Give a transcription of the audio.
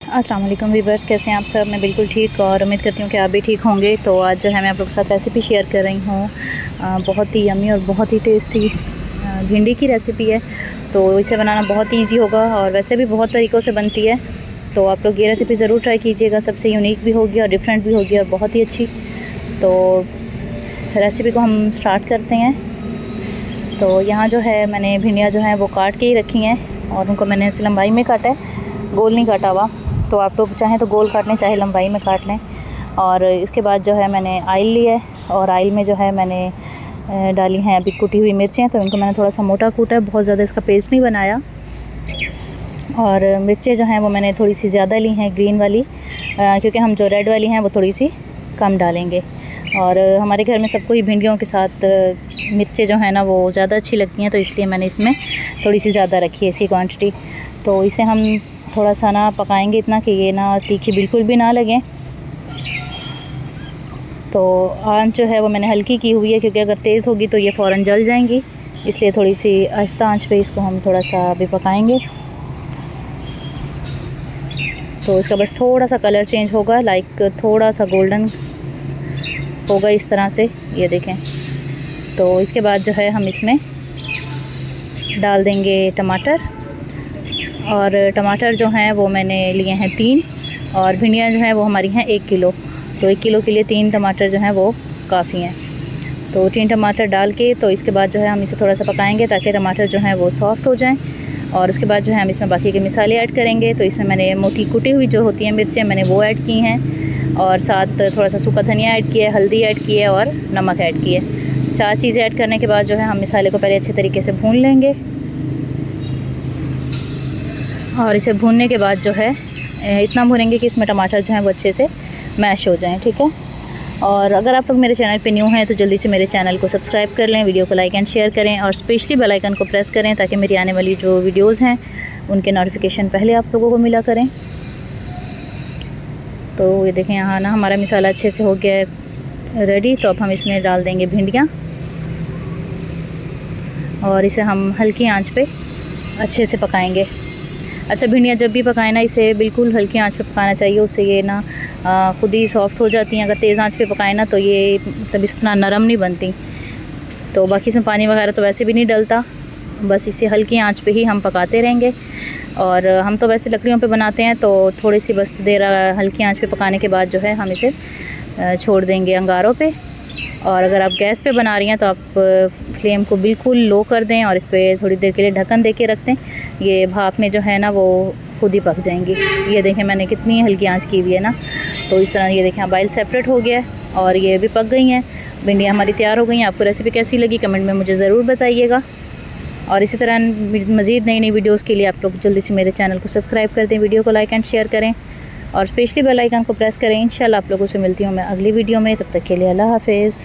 अस्सलाम वालेकुम वीवर्स, कैसे हैं आप सब। मैं बिल्कुल ठीक और उम्मीद करती हूँ कि आप भी ठीक होंगे। तो आज जो है मैं आप लोगों के साथ रेसिपी शेयर कर रही हूँ। बहुत ही यम्मी और बहुत ही टेस्टी भिंडी की रेसिपी है। तो इसे बनाना बहुत ईजी होगा और वैसे भी बहुत तरीक़ों से बनती है। तो आप लोग ये रेसिपी ज़रूर ट्राई कीजिएगा। सबसे यूनिक भी होगी और डिफरेंट भी होगी और बहुत ही अच्छी। तो रेसिपी को हम स्टार्ट करते हैं। तो यहाँ जो है मैंने भिंडियाँ जो हैं वो काट के ही रखी हैं और उनको मैंने ऐसे लंबाई में काटा है, गोल नहीं काटा हुआ। तो आप लोग चाहें तो गोल काट लें, चाहे लंबाई में काट लें। और इसके बाद जो है मैंने आइल लिया है और आइल में जो है मैंने डाली हैं अभी कुटी हुई मिर्चें। तो इनको मैंने थोड़ा सा मोटा कूटा है, बहुत ज़्यादा इसका पेस्ट नहीं बनाया। और मिर्चें जो हैं वो मैंने थोड़ी सी ज़्यादा ली हैं, ग्रीन वाली, क्योंकि हम जो रेड वाली हैं वो थोड़ी सी कम डालेंगे। और हमारे घर में सबको ही भिंडियों के साथ मिर्चें जो हैं ना वो ज़्यादा अच्छी लगती हैं, तो इसलिए मैंने इसमें थोड़ी सी ज़्यादा रखी है इसकी क्वांटिटी। तो इसे हम थोड़ा सा ना पकाएंगे, इतना कि ये ना तीखी बिल्कुल भी ना लगे। तो आंच जो है वो मैंने हल्की की हुई है, क्योंकि अगर तेज़ होगी तो ये फ़ौरन जल जाएंगी, इसलिए थोड़ी सी आहिस्ता आंच पे इसको हम थोड़ा सा अभी पकाएंगे। तो इसका बस थोड़ा सा कलर चेंज होगा, लाइक थोड़ा सा गोल्डन होगा इस तरह से, ये देखें। तो इसके बाद जो है हम इसमें डाल देंगे टमाटर। और टमाटर जो हैं वो मैंने लिए हैं 3 और भिंडियाँ जो हैं वो हमारी हैं 1 किलो। तो 1 किलो के लिए 3 टमाटर जो हैं वो काफ़ी हैं। तो 3 टमाटर डाल के तो इसके बाद जो है हम इसे थोड़ा सा पकाएंगे ताकि टमाटर जो हैं वो सॉफ़्ट हो जाएं। और उसके बाद जो है हम इसमें बाकी के मसाले ऐड करेंगे। तो इसमें मैंने मोटी कुटी हुई जो होती हैं मिर्चें, मैंने वो ऐड की हैं और साथ थोड़ा सा सूखा धनिया ऐड किया है, हल्दी ऐड की है और नमक ऐड किया है। 4 चीज़ें ऐड करने के बाद जो है हम मसाले को पहले अच्छे तरीके से भून लेंगे। और इसे भूनने के बाद जो है इतना भूनेंगे कि इसमें टमाटर जो हैं वो अच्छे से मैश हो जाएं, ठीक है। और अगर आप लोग मेरे चैनल पे न्यू हैं तो जल्दी से मेरे चैनल को सब्सक्राइब कर लें, वीडियो को लाइक एंड शेयर करें और स्पेशली बेल आइकन को प्रेस करें ताकि मेरी आने वाली जो वीडियोज़ हैं उनके नोटिफिकेशन पहले आप लोगों को मिला करें। तो ये देखें यहाँ ना हमारा मसाला अच्छे से हो गया है रेडी। तो अब हम इसमें डाल देंगे भिंडियाँ और इसे हम हल्की आंच पे अच्छे से पकाएंगे। अच्छा, भिंडियाँ जब भी पकाएं ना इसे बिल्कुल हल्की आंच पे पकाना चाहिए, उससे ये ना खुद ही सॉफ़्ट हो जाती हैं। अगर तेज़ आंच पे पकाएं ना तो ये मतलब इतना नरम नहीं बनती। तो बाकी इसमें पानी वगैरह तो वैसे भी नहीं डलता, बस इसे हल्की आंच पे ही हम पकाते रहेंगे। और हम तो वैसे लकड़ियों पे बनाते हैं, तो थोड़ी सी बस देर हल्की आंच पे पकाने के बाद जो है हम इसे छोड़ देंगे अंगारों पे। और अगर आप गैस पे बना रही हैं तो आप फ्लेम को बिल्कुल लो कर दें और इस पर थोड़ी देर के लिए ढक्कन दे के रख दें। ये भाप में जो है ना वो खुद ही पक जाएंगी। ये देखें मैंने कितनी हल्की आंच की हुई है ना। तो इस तरह ये देखें अब ऑयल सेपरेट हो गया है और ये भी पक गई हैं। भिंडियाँ हमारी तैयार हो गई हैं। आपको रेसिपी कैसी लगी कमेंट में मुझे ज़रूर बताइएगा। और इसी तरह मज़ीद नई वीडियोज़ के लिए आप लोग जल्दी से मेरे चैनल को सब्सक्राइब कर दें, वीडियो को लाइक एंड शेयर करें और स्पेशली बेल आइकन को प्रेस करें। इंशाल्लाह आप लोगों से मिलती हूँ मैं अगली वीडियो में। तब तक के लिए अल्लाह हाफ़िज़।